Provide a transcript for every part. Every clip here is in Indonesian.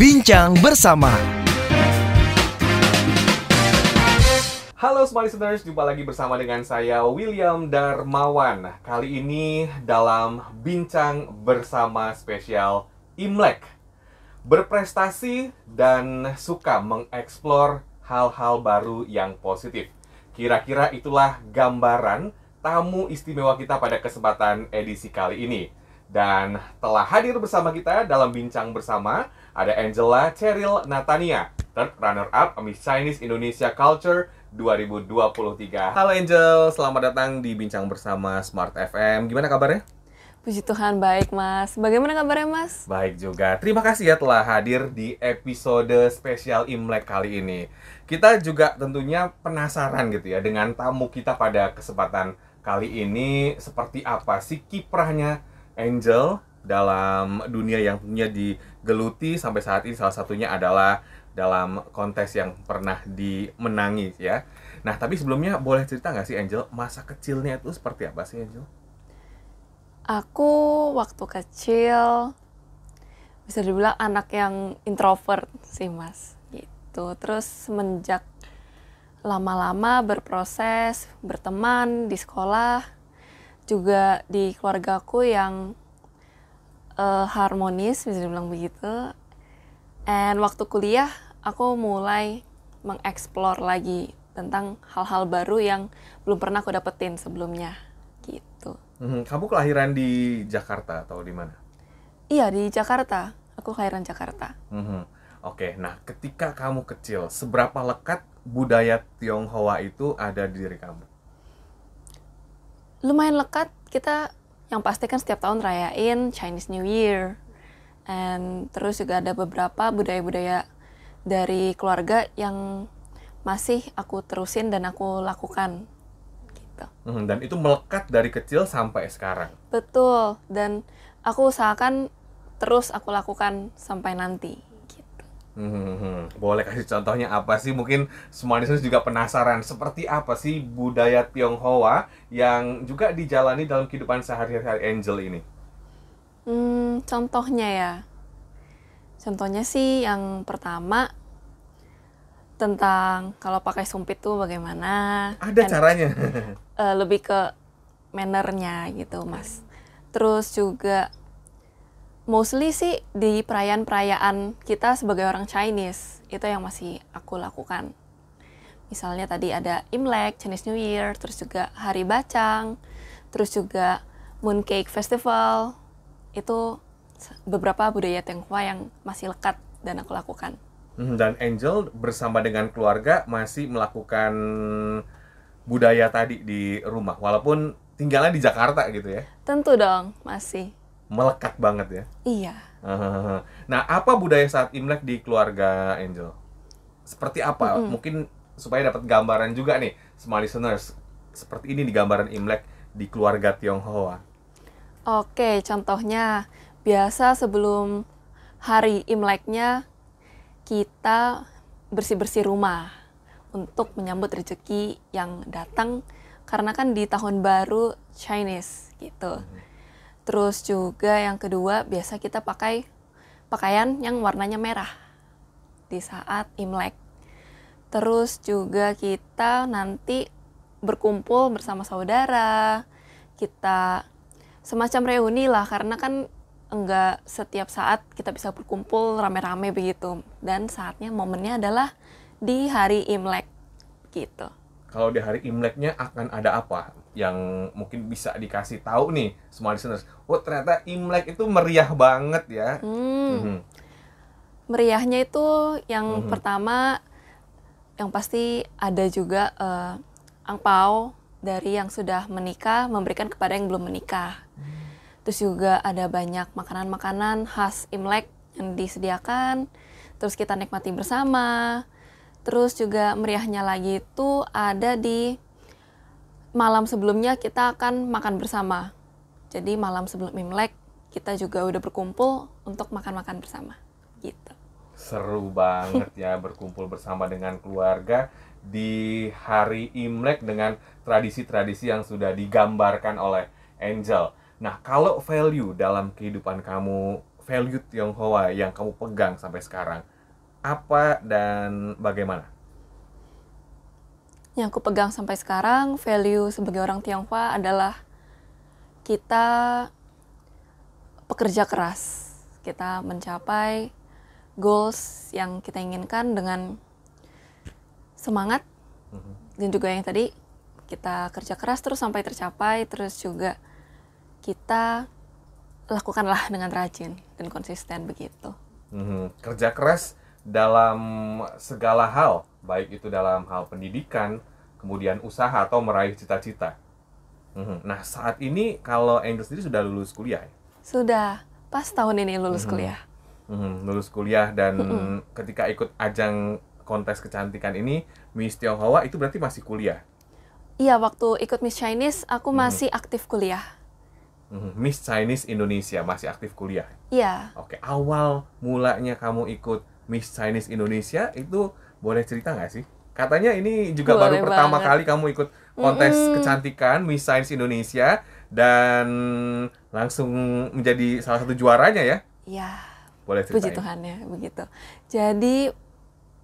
Bincang Bersama. Halo semua listeners, jumpa lagi bersama dengan saya William Darmawan. Kali ini dalam Bincang Bersama spesial Imlek. Berprestasi dan suka mengeksplor hal-hal baru yang positif. Kira-kira itulah gambaran tamu istimewa kita pada kesempatan edisi kali ini. Dan telah hadir bersama kita dalam Bincang Bersama ada Angela Cheryl Natania, third runner-up Miss Chinese Indonesia Culture 2023. Halo Angel, selamat datang di Bincang Bersama Smart FM. Gimana kabarnya? Puji Tuhan, baik Mas. Bagaimana kabarnya Mas? Baik juga. Terima kasih ya telah hadir di episode spesial Imlek kali ini. Kita juga tentunya penasaran gitu ya dengan tamu kita pada kesempatan kali ini. Seperti apa sih kiprahnya Angel dalam dunia yang tentunya digeluti sampai saat ini, salah satunya adalah dalam kontes yang pernah dimenangi ya. Nah, tapi sebelumnya boleh cerita nggak sih Angel, masa kecilnya itu seperti apa sih Angel? Aku waktu kecil bisa dibilang anak yang introvert sih Mas, gitu. Terus semenjak lama-lama berproses, berteman di sekolah, juga di keluargaku yang harmonis, bisa dibilang begitu. And waktu kuliah, aku mulai mengeksplor lagi tentang hal-hal baru yang belum pernah aku dapetin sebelumnya, gitu. Kamu kelahiran di Jakarta atau di mana? Iya, di Jakarta. Aku kelahiran Jakarta. Oke, nah ketika kamu kecil, seberapa lekat budaya Tionghoa itu ada di diri kamu? Lumayan lekat, kita yang pasti kan setiap tahun rayain Chinese New Year. And terus juga ada beberapa budaya-budaya dari keluarga yang masih aku terusin dan aku lakukan. Gitu. Dan itu melekat dari kecil sampai sekarang? Betul, dan aku usahakan terus aku lakukan sampai nanti. Boleh kasih contohnya apa sih? Mungkin semua listeners juga penasaran seperti apa sih budaya Tionghoa yang juga dijalani dalam kehidupan sehari-hari Angel ini? Contohnya ya. Contohnya sih yang pertama tentang kalau pakai sumpit tuh bagaimana. Ada caranya? Lebih ke mannernya gitu Mas. Terus juga mostly sih di perayaan-perayaan kita sebagai orang Chinese, itu yang masih aku lakukan. Misalnya tadi ada Imlek, Chinese New Year, terus juga Hari Bacang, terus juga Mooncake Festival. Itu beberapa budaya Tionghoa yang masih lekat dan aku lakukan. Dan Angel bersama dengan keluarga masih melakukan budaya tadi di rumah, walaupun tinggalnya di Jakarta gitu ya? Tentu dong, masih. Melekat banget ya? Iya. Nah, apa budaya saat Imlek di keluarga Angel? Seperti apa? Mungkin supaya dapat gambaran juga nih, semua listeners. Seperti ini di gambaran Imlek di keluarga Tionghoa. Oke, contohnya biasa sebelum hari Imleknya kita bersih-bersih rumah untuk menyambut rezeki yang datang karena kan di tahun baru Chinese gitu. Terus juga yang kedua, biasa kita pakai pakaian yang warnanya merah di saat Imlek. Terus juga kita nanti berkumpul bersama saudara, kita semacam reuni lah, karena kan enggak setiap saat kita bisa berkumpul rame-rame begitu. Dan saatnya, momennya adalah di hari Imlek gitu. Kalau di hari Imleknya akan ada apa yang mungkin bisa dikasih tahu nih semua listeners? Oh, ternyata Imlek itu meriah banget ya. Meriahnya itu yang pertama, yang pasti ada juga angpau dari yang sudah menikah memberikan kepada yang belum menikah. Terus juga ada banyak makanan-makanan khas Imlek yang disediakan, terus kita nikmati bersama. Terus juga meriahnya lagi itu ada di malam sebelumnya kita akan makan bersama. Jadi malam sebelum Imlek kita juga udah berkumpul untuk makan-makan bersama gitu. Seru banget ya berkumpul bersama dengan keluarga di hari Imlek dengan tradisi-tradisi yang sudah digambarkan oleh Angel. Nah, kalau value dalam kehidupan kamu value Tionghoa yang kamu pegang sampai sekarang? Apa dan bagaimana? Yang aku pegang sampai sekarang, value sebagai orang Tionghoa adalah kita pekerja keras. Kita mencapai goals yang kita inginkan dengan semangat, dan juga yang tadi kita kerja keras terus sampai tercapai, terus juga kita lakukanlah dengan rajin dan konsisten begitu. Kerja keras dalam segala hal, baik itu dalam hal pendidikan, kemudian usaha atau meraih cita-cita. Nah, saat ini kalau Angel sendiri sudah lulus kuliah ya? Sudah, pas tahun ini lulus kuliah. Lulus kuliah dan ketika ikut ajang kontes kecantikan ini, Miss Tionghoa itu berarti masih kuliah? Iya, waktu ikut Miss Chinese, aku masih aktif kuliah. Miss Chinese Indonesia, masih aktif kuliah? Iya. Oke, awal mulanya kamu ikut Miss Chinese Indonesia itu boleh cerita nggak sih? Katanya ini juga Boleh baru pertama banget. kali kamu ikut kontes kecantikan Miss Chinese Indonesia dan langsung menjadi salah satu juaranya ya? Iya, Boleh puji ceritain? Tuhan ya, begitu. Jadi,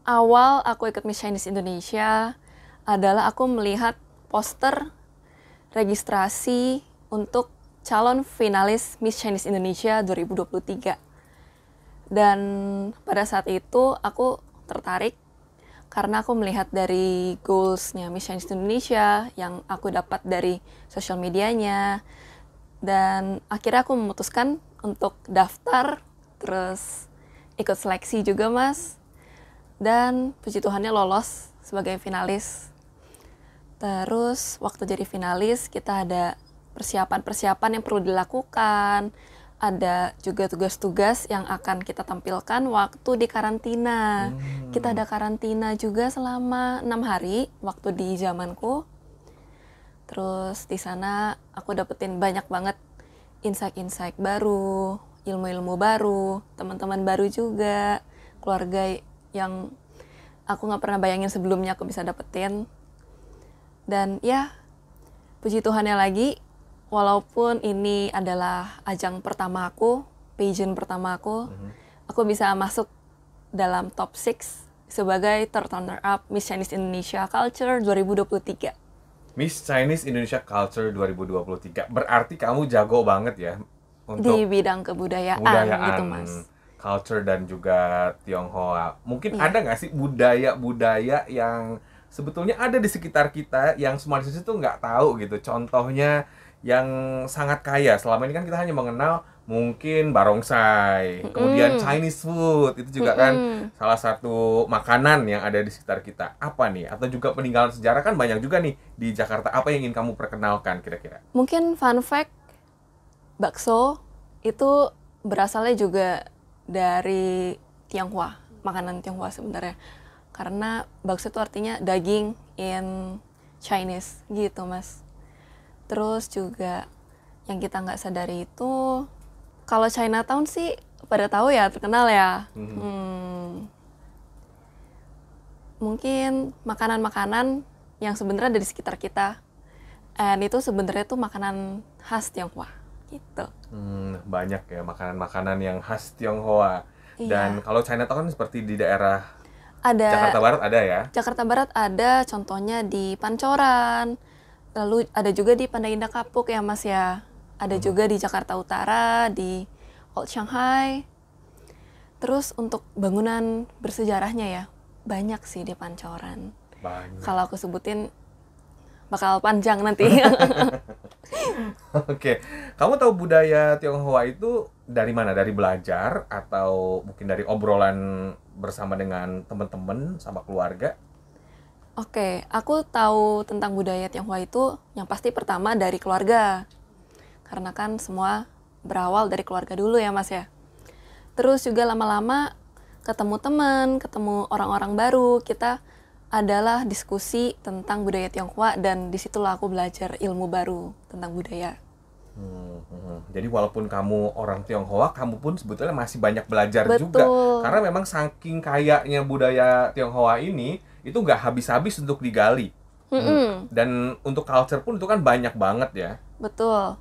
awal aku ikut Miss Chinese Indonesia adalah aku melihat poster registrasi untuk calon finalis Miss Chinese Indonesia 2023. Dan pada saat itu aku tertarik karena aku melihat dari goals-nya Miss Chinese Indonesia yang aku dapat dari sosial medianya. Dan akhirnya aku memutuskan untuk daftar, terus ikut seleksi juga, Mas. Dan puji Tuhannya lolos sebagai finalis. Terus waktu jadi finalis kita ada persiapan-persiapan yang perlu dilakukan. Ada juga tugas-tugas yang akan kita tampilkan waktu di karantina. Kita ada karantina juga selama 6 hari waktu di zamanku. Terus di sana aku dapetin banyak banget insight-insight baru, ilmu-ilmu baru, teman-teman baru juga, keluarga yang aku nggak pernah bayangin sebelumnya aku bisa dapetin. Dan ya, puji Tuhannya lagi, walaupun ini adalah ajang pertama aku, pageant pertama aku bisa masuk dalam top 6 sebagai third runner-up Miss Chinese Indonesia Culture 2023. Miss Chinese Indonesia Culture 2023. Berarti kamu jago banget ya untuk Di bidang kebudayaan gitu, Mas. culture dan juga Tionghoa. Mungkin ada nggak sih budaya-budaya yang sebetulnya ada di sekitar kita yang Smart City itu nggak tahu gitu. Contohnya yang sangat kaya. Selama ini kan kita hanya mengenal mungkin barongsai, kemudian Chinese food, itu juga kan salah satu makanan yang ada di sekitar kita. Apa nih? Atau juga peninggalan sejarah kan banyak juga nih di Jakarta. Apa yang ingin kamu perkenalkan kira-kira? Mungkin fun fact, bakso itu berasalnya juga dari Tionghoa, makanan Tionghoa sebenarnya. Karena bakso itu artinya daging in Chinese gitu, Mas. Terus juga yang kita nggak sadari itu, kalau Chinatown sih pada tahu ya, terkenal ya. Mungkin makanan-makanan yang sebenarnya ada di sekitar kita. And itu sebenarnya tuh makanan khas Tionghoa gitu. Banyak ya makanan-makanan yang khas Tionghoa. Iya. Dan kalau Chinatown kan seperti di daerah Ada Jakarta Barat ada ya? Jakarta Barat ada, contohnya di Pancoran. Lalu ada juga di Pandai Indah Kapuk ya, Mas ya. Ada juga di Jakarta Utara, di Old Shanghai. Terus untuk bangunan bersejarahnya ya, banyak sih di Pancoran. Banyak. Kalau aku sebutin bakal panjang nanti. Oke, kamu tahu budaya Tionghoa itu dari mana? Dari belajar atau mungkin dari obrolan bersama dengan teman-teman sama keluarga? Oke, aku tahu tentang budaya Tionghoa itu yang pasti pertama dari keluarga. Karena kan semua berawal dari keluarga dulu ya, Mas ya. Terus juga lama-lama ketemu teman, ketemu orang-orang baru, kita adalah diskusi tentang budaya Tionghoa dan disitulah aku belajar ilmu baru tentang budaya. Jadi walaupun kamu orang Tionghoa, kamu pun sebetulnya masih banyak belajar Betul. juga. Karena memang saking kayanya budaya Tionghoa ini, itu nggak habis-habis untuk digali. Dan untuk culture pun itu kan banyak banget ya. Betul.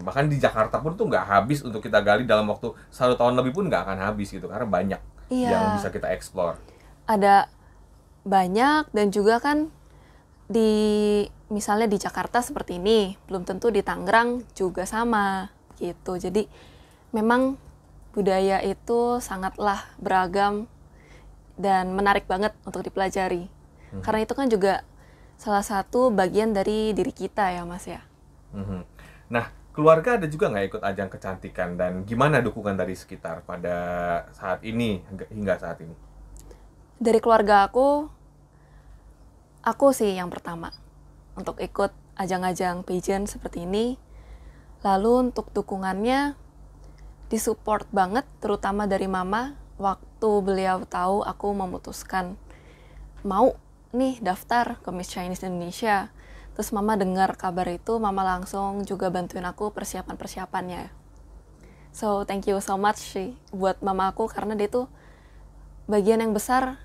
Bahkan di Jakarta pun tuh nggak habis untuk kita gali, dalam waktu 1 tahun lebih pun nggak akan habis gitu, karena banyak yang Iya, bisa kita explore. ada banyak dan juga kan di misalnya di Jakarta seperti ini, belum tentu di Tangerang juga sama gitu. Jadi memang budaya itu sangatlah beragam dan menarik banget untuk dipelajari. Karena itu kan juga salah satu bagian dari diri kita ya Mas ya. Mhm. Nah, keluarga ada juga nggak ikut ajang kecantikan, dan gimana dukungan dari sekitar pada saat ini hingga saat ini? Dari keluarga aku sih yang pertama untuk ikut ajang-ajang pageant seperti ini. Lalu untuk dukungannya disupport banget, terutama dari mama waktu beliau tahu aku memutuskan mau nih daftar ke Miss Chinese Indonesia. Terus mama dengar kabar itu, mama langsung juga bantuin aku persiapan-persiapannya. So thank you so much sih buat mama aku, karena dia tuh bagian yang besar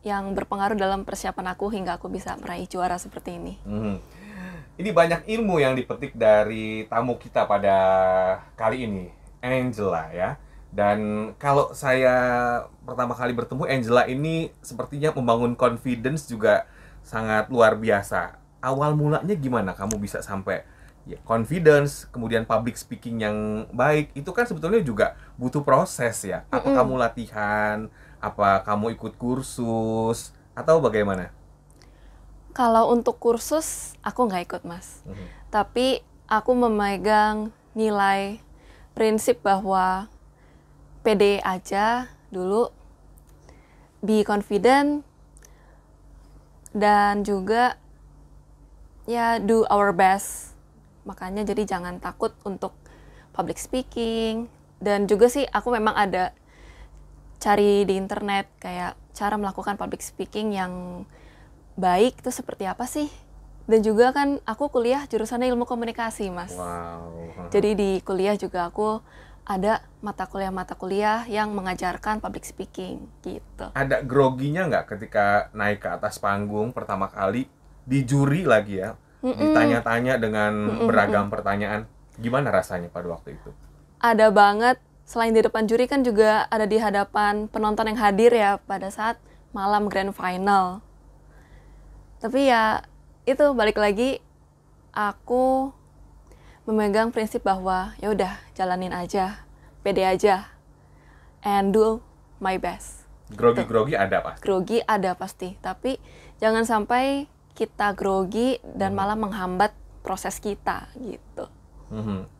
yang berpengaruh dalam persiapan aku hingga aku bisa meraih juara seperti ini. Ini banyak ilmu yang dipetik dari tamu kita pada kali ini, Angela ya. Dan kalau saya pertama kali bertemu Angela ini, sepertinya membangun confidence juga sangat luar biasa. Awal mulanya gimana kamu bisa sampai ya, confidence, kemudian public speaking yang baik? Itu kan sebetulnya juga butuh proses ya. Apa kamu latihan? Apa kamu ikut kursus? Atau bagaimana? Kalau untuk kursus, aku nggak ikut, Mas. Tapi aku memegang nilai prinsip bahwa pede aja dulu, be confident, dan juga ya do our best. Makanya jadi jangan takut untuk public speaking. Dan juga sih aku memang ada cari di internet kayak cara melakukan public speaking yang baik itu seperti apa sih. Dan juga kan aku kuliah jurusannya ilmu komunikasi, Mas. Wow. Jadi di kuliah juga aku ada mata kuliah yang mengajarkan public speaking gitu. Ada groginya nggak ketika naik ke atas panggung pertama kali, di juri lagi ya, ditanya-tanya dengan beragam pertanyaan? Gimana rasanya pada waktu itu? Ada banget. Selain di depan juri kan juga ada di hadapan penonton yang hadir ya pada saat malam grand final. Tapi ya itu balik lagi, aku memegang prinsip bahwa ya udah jalanin aja, pede aja, and do my best. Grogi-grogi ada pasti. Grogi ada pasti, tapi jangan sampai kita grogi dan malah menghambat proses kita gitu.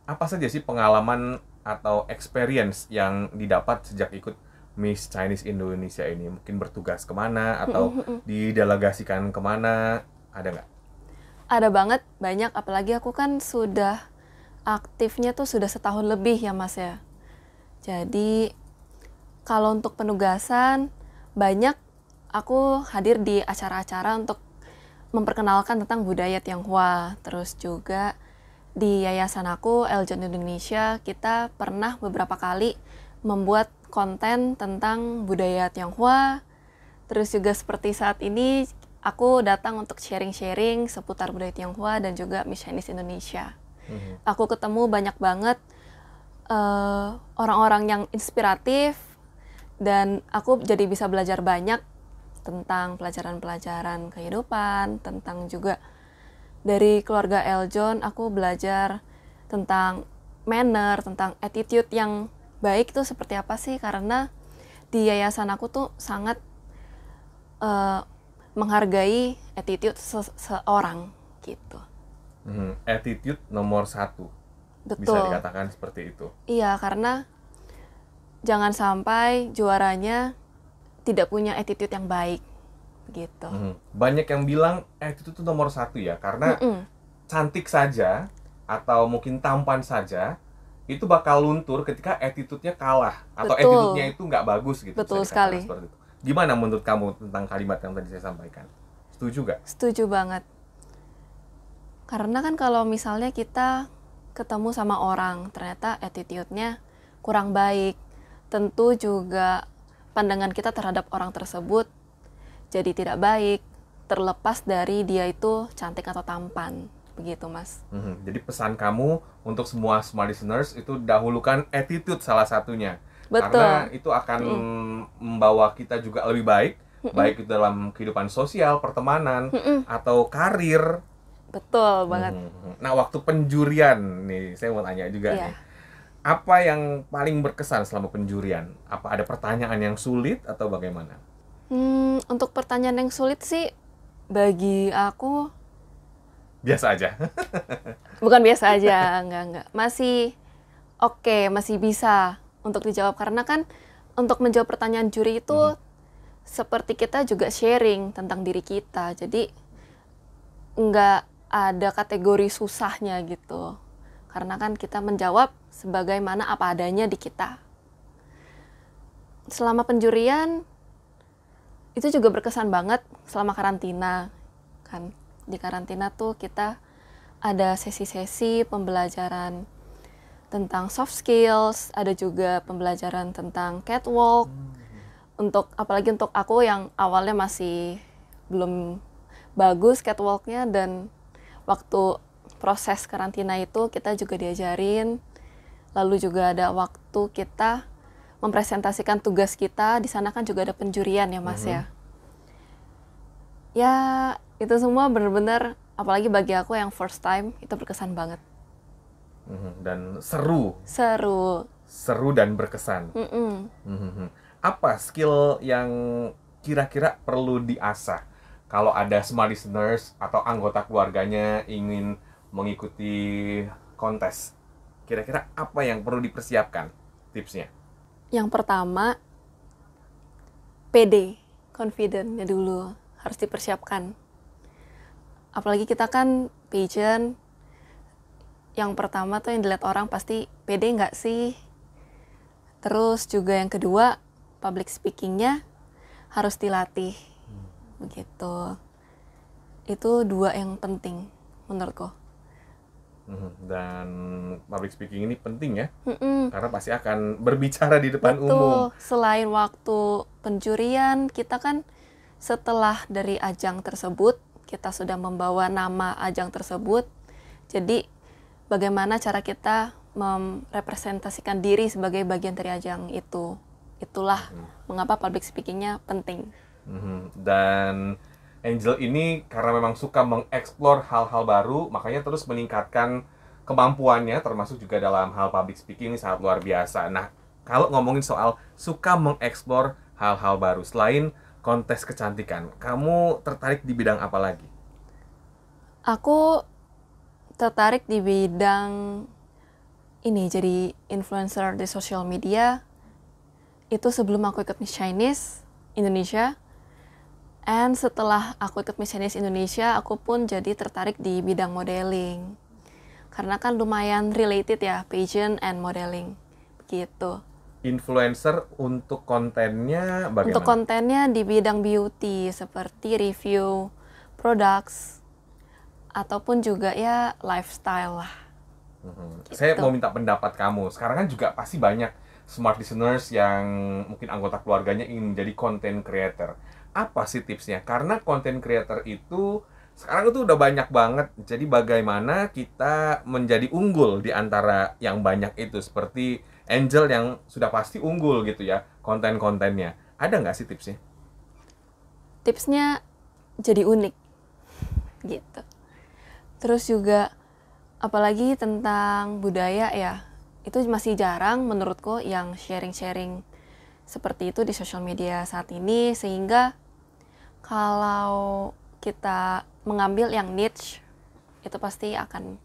Apa saja sih pengalaman atau experience yang didapat sejak ikut Miss Chinese Indonesia ini? Mungkin bertugas kemana atau didelegasikan kemana? Ada nggak? Ada banget, banyak. Apalagi aku kan sudah aktifnya tuh sudah setahun lebih ya Mas ya. Jadi kalau untuk penugasan, banyak aku hadir di acara-acara untuk memperkenalkan tentang budaya Tionghoa. Terus juga di yayasan aku, Eljon Indonesia, kita pernah beberapa kali membuat konten tentang budaya Tionghoa. Terus juga seperti saat ini, aku datang untuk sharing-sharing seputar budaya Tionghoa dan juga Miss Chinese Indonesia. Aku ketemu banyak banget orang-orang yang inspiratif, dan aku jadi bisa belajar banyak tentang pelajaran-pelajaran kehidupan, tentang juga dari keluarga Eljon, aku belajar tentang manner, tentang attitude yang baik itu seperti apa sih, karena di yayasan aku tuh sangat menghargai attitude seorang gitu. Attitude nomor 1. Betul. Bisa dikatakan seperti itu. Iya, karena jangan sampai juaranya tidak punya attitude yang baik gitu. Banyak yang bilang attitude itu nomor 1 ya, karena cantik saja atau mungkin tampan saja itu bakal luntur ketika attitude-nya kalah atau Betul. attitude-nya itu nggak bagus gitu. Betul bisa dikatakan sekali. seperti itu. Gimana menurut kamu tentang kalimat yang tadi saya sampaikan? Setuju nggak? Setuju banget. Karena kan kalau misalnya kita ketemu sama orang, ternyata attitude-nya kurang baik, tentu juga pandangan kita terhadap orang tersebut jadi tidak baik, terlepas dari dia itu cantik atau tampan, begitu Mas. Jadi pesan kamu untuk semua smart listeners itu dahulukan attitude salah satunya. Karena Betul. itu akan membawa kita juga lebih baik, baik itu dalam kehidupan sosial, pertemanan, atau karir. Betul banget. Nah, waktu penjurian nih, saya mau tanya juga Iya. nih. Apa yang paling berkesan selama penjurian? Apa ada pertanyaan yang sulit atau bagaimana? Untuk pertanyaan yang sulit sih bagi aku Biasa aja. bukan biasa aja, enggak. Masih oke, masih bisa untuk dijawab karena kan untuk menjawab pertanyaan juri itu seperti kita juga sharing tentang diri kita. Jadi nggak ada kategori susahnya gitu. Karena kan kita menjawab sebagaimana apa adanya di kita. Selama penjurian itu juga berkesan banget selama karantina kan. Di karantina tuh kita ada sesi-sesi pembelajaran tentang soft skills, ada juga pembelajaran tentang catwalk. Apalagi untuk aku yang awalnya masih belum bagus catwalknya, dan waktu proses karantina itu kita juga diajarin. Lalu juga ada waktu kita mempresentasikan tugas kita. Di sana kan juga ada penjurian ya Mas ya. Ya itu semua benar-benar, apalagi bagi aku yang first time, itu berkesan banget. Dan seru. Seru dan berkesan. Apa skill yang kira-kira perlu diasah kalau ada smart listeners atau anggota keluarganya ingin mengikuti kontes? Kira-kira apa yang perlu dipersiapkan tipsnya? Yang pertama, pede, confident-nya dulu harus dipersiapkan. Apalagi kita kan pageant, yang pertama tuh yang dilihat orang pasti pede nggak sih? Terus juga yang kedua, public speaking-nya harus dilatih. Begitu. Itu dua yang penting menurutku. Dan public speaking ini penting ya, karena pasti akan berbicara di depan umum. Selain waktu penjurian, kita kan setelah dari ajang tersebut, kita sudah membawa nama ajang tersebut. Jadi bagaimana cara kita merepresentasikan diri sebagai bagian dari ajang itu. Itulah mengapa public speaking-nya penting. Dan Angel ini karena memang suka mengeksplor hal-hal baru, makanya terus meningkatkan kemampuannya, termasuk juga dalam hal public speaking ini sangat luar biasa. Nah, kalau ngomongin soal suka mengeksplor hal-hal baru, selain kontes kecantikan, kamu tertarik di bidang apa lagi? Aku tertarik di bidang ini, jadi influencer di social media. Itu sebelum aku ikut Miss Chinese Indonesia. And setelah aku ikut Miss Chinese Indonesia, aku pun jadi tertarik di bidang modeling. Karena kan lumayan related ya, pageant and modeling. Begitu. Influencer untuk kontennya bagaimana? Untuk kontennya di bidang beauty, seperti review products, ataupun juga ya lifestyle lah. Gitu. Saya mau minta pendapat kamu. Sekarang kan juga pasti banyak smart listeners yang mungkin anggota keluarganya ingin menjadi content creator. Apa sih tipsnya? Karena content creator itu sekarang itu udah banyak banget. Jadi bagaimana kita menjadi unggul di antara yang banyak itu? Seperti Angel yang sudah pasti unggul gitu ya, konten-kontennya. Ada nggak sih tipsnya? Tipsnya jadi unik gitu. Terus juga apalagi tentang budaya ya, itu masih jarang menurutku yang sharing-sharing seperti itu di sosial media saat ini, sehingga kalau kita mengambil yang niche itu pasti akan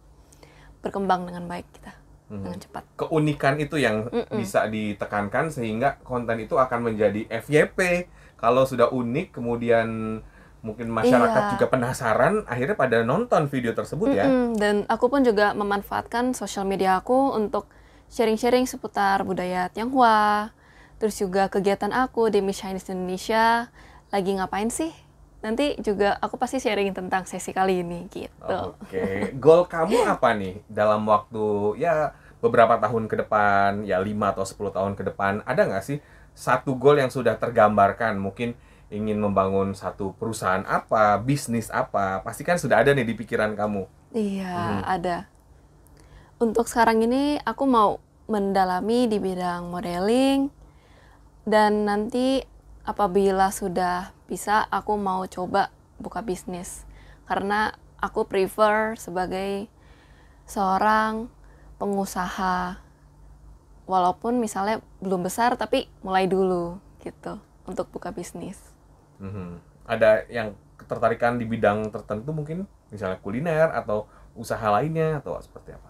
berkembang dengan baik kita, dengan cepat. Keunikan itu yang bisa ditekankan sehingga konten itu akan menjadi FYP. Kalau sudah unik, kemudian mungkin masyarakat juga penasaran, akhirnya pada nonton video tersebut ya. Dan aku pun juga memanfaatkan sosial media aku untuk sharing-sharing seputar budaya Tionghoa. Terus juga kegiatan aku di Miss Chinese Indonesia lagi ngapain sih? Nanti juga aku pasti sharing tentang sesi kali ini gitu. Oke. Goal kamu apa nih dalam waktu ya beberapa tahun ke depan, ya 5 atau 10 tahun ke depan? Ada nggak sih satu goal yang sudah tergambarkan? Mungkin ingin membangun satu perusahaan apa, bisnis apa? Pasti kan sudah ada nih di pikiran kamu. Iya, ada. Untuk sekarang ini aku mau mendalami di bidang modeling, dan nanti apabila sudah bisa aku mau coba buka bisnis. Karena aku prefer sebagai seorang pengusaha, walaupun misalnya belum besar tapi mulai dulu gitu untuk buka bisnis. Ada yang ketertarikan di bidang tertentu mungkin, misalnya kuliner atau usaha lainnya atau seperti apa?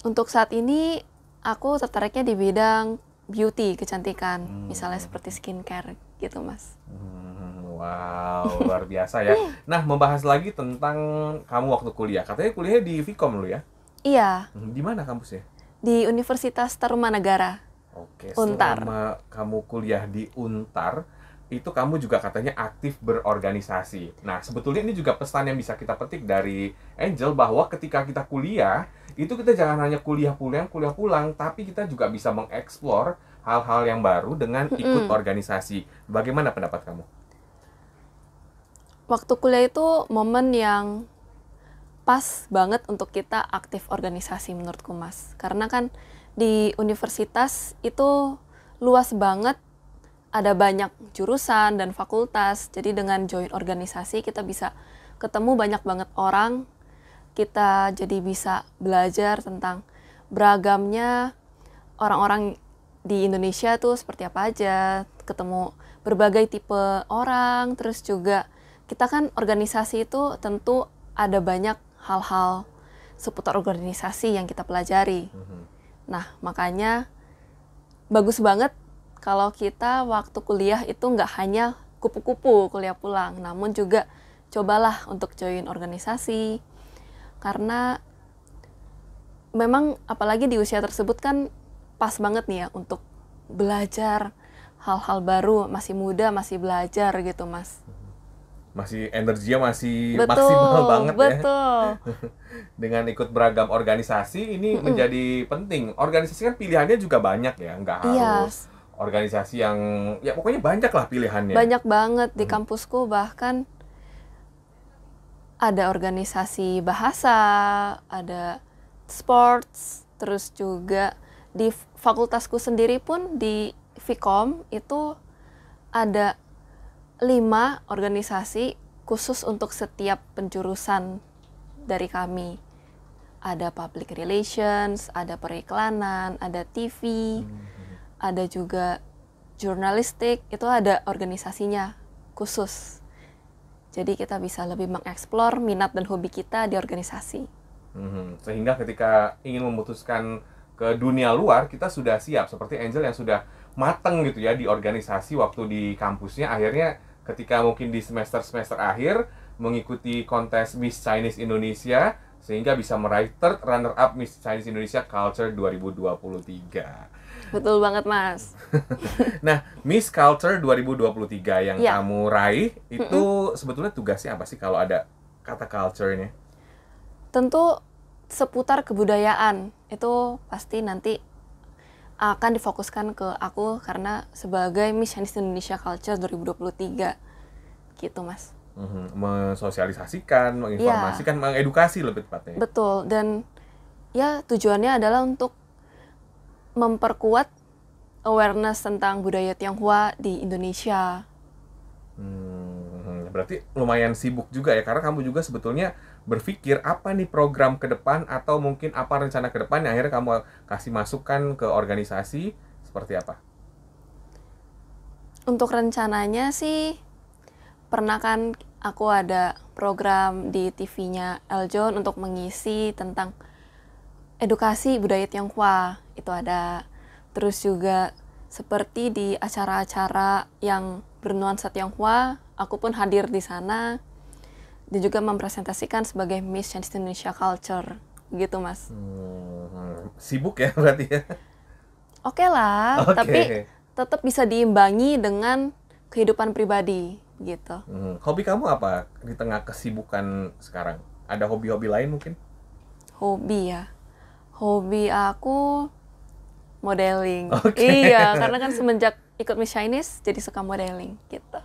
Untuk saat ini aku tertariknya di bidang beauty, kecantikan, misalnya seperti skincare gitu, Mas. Wow, luar biasa ya. Nah, membahas lagi tentang kamu waktu kuliah. Katanya kuliahnya di Vkom lu ya? Iya, Di mana kampusnya? di Universitas Tarumanagara. Oke, Untar. selama kamu kuliah di Untar, itu kamu juga katanya aktif berorganisasi. Nah, sebetulnya ini juga pesan yang bisa kita petik dari Angel, bahwa ketika kita kuliah, itu kita jangan hanya kuliah pulang, tapi kita juga bisa mengeksplor hal-hal yang baru dengan ikut organisasi. Bagaimana pendapat kamu? Waktu kuliah itu momen yang pas banget untuk kita aktif organisasi menurutku, Mas. Karena kan di universitas itu luas banget, ada banyak jurusan dan fakultas. Jadi dengan join organisasi kita bisa ketemu banyak banget orang. Kita jadi bisa belajar tentang beragamnya orang-orang di Indonesia tuh seperti apa aja. Ketemu berbagai tipe orang. Terus juga kita kan organisasi itu tentu ada banyak hal-hal seputar organisasi yang kita pelajari. Nah, makanya bagus banget kalau kita waktu kuliah itu nggak hanya kupu-kupu kuliah pulang, namun juga cobalah untuk join organisasi. Karena memang apalagi di usia tersebut kan pas banget nih ya untuk belajar hal-hal baru, masih muda, masih belajar gitu, Mas. Masih energinya masih Betul, maksimal banget ya. betul. Dengan ikut beragam organisasi ini menjadi penting. Organisasi kan pilihannya juga banyak ya, nggak Iya. harus organisasi yang ya pokoknya banyak lah pilihannya. Banyak banget di kampusku, bahkan ada organisasi bahasa, ada sports, terus juga di fakultasku sendiri pun di Vkom itu ada 5 organisasi khusus untuk setiap penjurusan dari kami. Ada public relations, ada periklanan, ada TV, ada juga jurnalistik, itu ada organisasinya khusus. Jadi kita bisa lebih mengeksplor minat dan hobi kita di organisasi. Sehingga ketika ingin memutuskan ke dunia luar, kita sudah siap. Seperti Angel yang sudah mateng gitu ya di organisasi waktu di kampusnya. Akhirnya ketika mungkin di semester-semester akhir mengikuti kontes Miss Chinese Indonesia, sehingga bisa meraih third runner up Miss Chinese Indonesia Culture 2023. Betul banget, Mas. Nah, Miss Culture 2023 yang Ya. kamu raih itu sebetulnya tugasnya apa sih kalau ada kata culture-nya? Tentu seputar kebudayaan itu pasti nanti akan difokuskan ke aku karena sebagai Miss Chinese Indonesia Culture 2023 gitu, Mas. Mensosialisasikan, menginformasikan, mengedukasi lebih tepatnya. Betul, dan ya tujuannya adalah untuk memperkuat awareness tentang budaya Tionghoa di Indonesia. Berarti lumayan sibuk juga ya, karena kamu juga sebetulnya berpikir apa nih program ke depan atau mungkin apa rencana ke depan yang akhirnya kamu kasih masukan ke organisasi seperti apa? Untuk rencananya sih, pernah kan aku ada program di TV-nya Eljon untuk mengisi tentang edukasi budaya Tionghoa, itu ada. Terus juga seperti di acara-acara yang bernuansa Tionghoa, aku pun hadir di sana dan juga mempresentasikan sebagai Miss Chinese Indonesia Culture, gitu, Mas. Sibuk ya berarti ya? Oke lah, tapi tetap bisa diimbangi dengan kehidupan pribadi, gitu. Hobi kamu apa di tengah kesibukan sekarang? Ada hobi-hobi lain mungkin? Hobi ya, hobi aku modeling. Oke. Iya, karena kan semenjak ikut Miss Chinese jadi suka modeling gitu.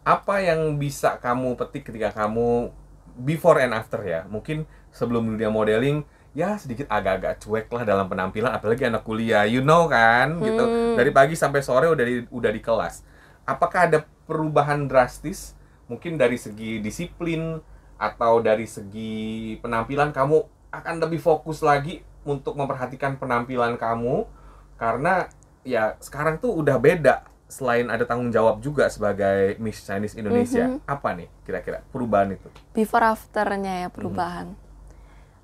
Apa yang bisa kamu petik ketika kamu before and after ya. Mungkin sebelum dunia modeling ya sedikit agak-agak cuek lah dalam penampilan, apalagi anak kuliah, you know kan, gitu. Dari pagi sampai sore udah di kelas. Apakah ada perubahan drastis mungkin dari segi disiplin atau dari segi penampilan, kamu akan lebih fokus lagi untuk memperhatikan penampilan kamu karena ya sekarang tuh udah beda, selain ada tanggung jawab juga sebagai Miss Chinese Indonesia. Apa nih kira-kira perubahan itu? Before after-nya ya perubahan.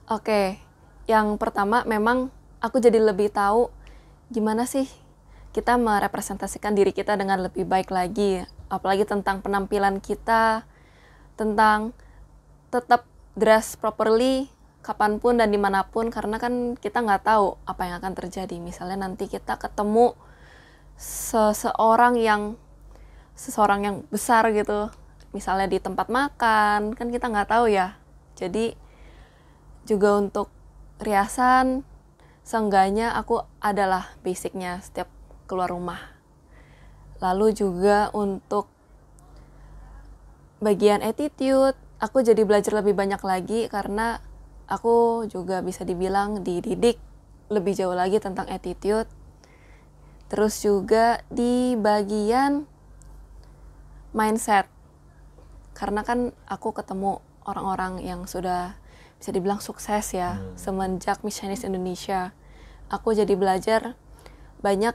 Oke, yang pertama memang aku jadi lebih tahu gimana sih kita merepresentasikan diri kita dengan lebih baik lagi, apalagi tentang penampilan kita, tentang tetap dress properly kapanpun dan dimanapun, karena kan kita nggak tahu apa yang akan terjadi. Misalnya nanti kita ketemu seseorang yang besar gitu, misalnya di tempat makan, kan kita nggak tahu ya. Jadi juga untuk riasan, seenggaknya aku adalah basicnya setiap keluar rumah. Lalu juga untuk bagian attitude, aku jadi belajar lebih banyak lagi karena aku juga bisa dibilang dididik lebih jauh lagi tentang attitude. Terus juga di bagian mindset, karena kan aku ketemu orang-orang yang sudah bisa dibilang sukses ya semenjak Miss Chinese Indonesia. Aku jadi belajar banyak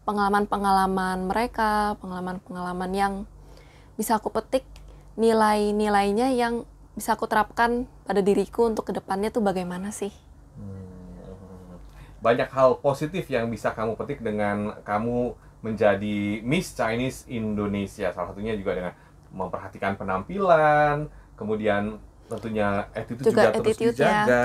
pengalaman-pengalaman mereka, pengalaman-pengalaman yang bisa aku petik nilai-nilainya yang bisa aku terapkan pada diriku untuk kedepannya tuh bagaimana sih. Banyak hal positif yang bisa kamu petik dengan kamu menjadi Miss Chinese Indonesia. Salah satunya juga dengan memperhatikan penampilan, kemudian tentunya attitude juga terus dijaga.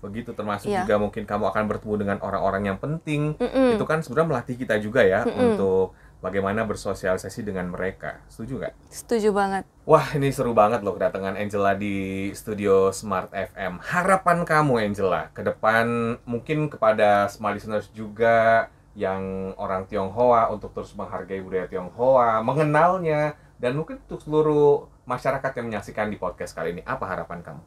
Begitu, termasuk juga mungkin kamu akan bertemu dengan orang-orang yang penting. Itu kan sebenarnya melatih kita juga ya untuk bagaimana bersosialisasi dengan mereka. Setuju nggak? Setuju banget. Wah, ini seru banget loh kedatangan Angela di studio Smart FM. Harapan kamu, Angela, ke depan mungkin kepada Smart Listeners juga yang orang Tionghoa untuk terus menghargai budaya Tionghoa, mengenalnya, dan mungkin untuk seluruh masyarakat yang menyaksikan di podcast kali ini. Apa harapan kamu?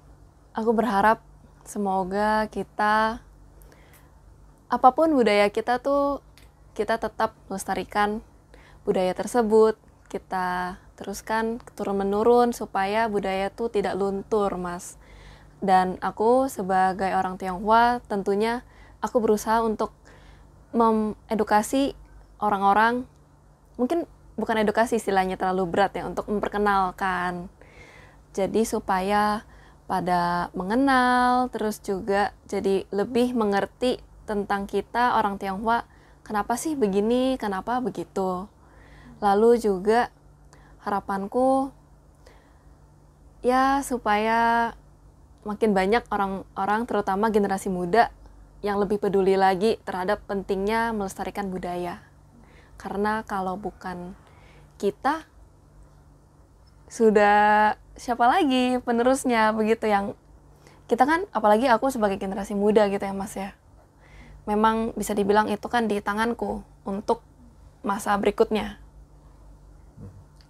Aku berharap semoga kita, apapun budaya kita tuh, kita tetap melestarikan budaya tersebut, kita teruskan turun-menurun supaya budaya itu tidak luntur, Mas. Dan aku sebagai orang Tionghoa tentunya aku berusaha untuk mengedukasi orang-orang, mungkin bukan edukasi istilahnya terlalu berat ya, untuk memperkenalkan. Jadi supaya pada mengenal, terus juga jadi lebih mengerti tentang kita orang Tionghoa, kenapa sih begini, kenapa begitu. Lalu juga harapanku ya supaya makin banyak orang-orang terutama generasi muda yang lebih peduli lagi terhadap pentingnya melestarikan budaya. Karena kalau bukan kita, sudah siapa lagi penerusnya begitu, yang kita kan, apalagi aku sebagai generasi muda gitu ya Mas ya. Memang bisa dibilang itu kan di tanganku untuk masa berikutnya.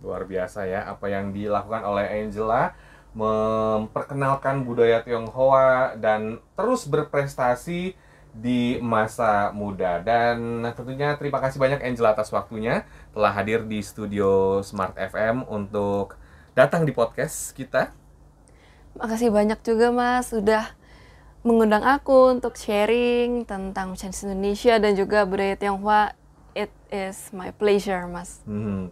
Luar biasa ya apa yang dilakukan oleh Angela, memperkenalkan budaya Tionghoa dan terus berprestasi di masa muda. Dan tentunya terima kasih banyak Angela atas waktunya telah hadir di studio Smart FM untuk datang di podcast kita. Makasih banyak juga Mas sudah mengundang aku untuk sharing tentang Chinese Indonesia dan juga budaya Tionghoa. It is my pleasure, Mas.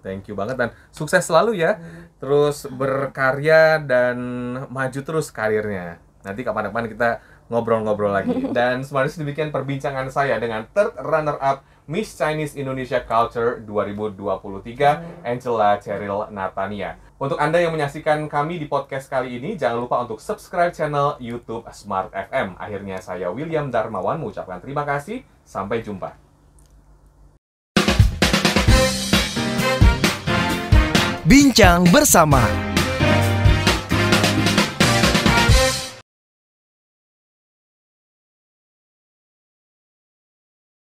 Thank you banget dan sukses selalu ya. Terus berkarya dan maju terus karirnya. Nanti kapan-kapan kita ngobrol-ngobrol lagi. Dan semuanya demikian perbincangan saya dengan third runner-up Miss Chinese Indonesia Culture 2023, Angela Cheryl Natania. Untuk Anda yang menyaksikan kami di podcast kali ini, jangan lupa untuk subscribe channel YouTube Smart FM. Akhirnya saya William Darmawan mengucapkan terima kasih. Sampai jumpa. Bincang bersama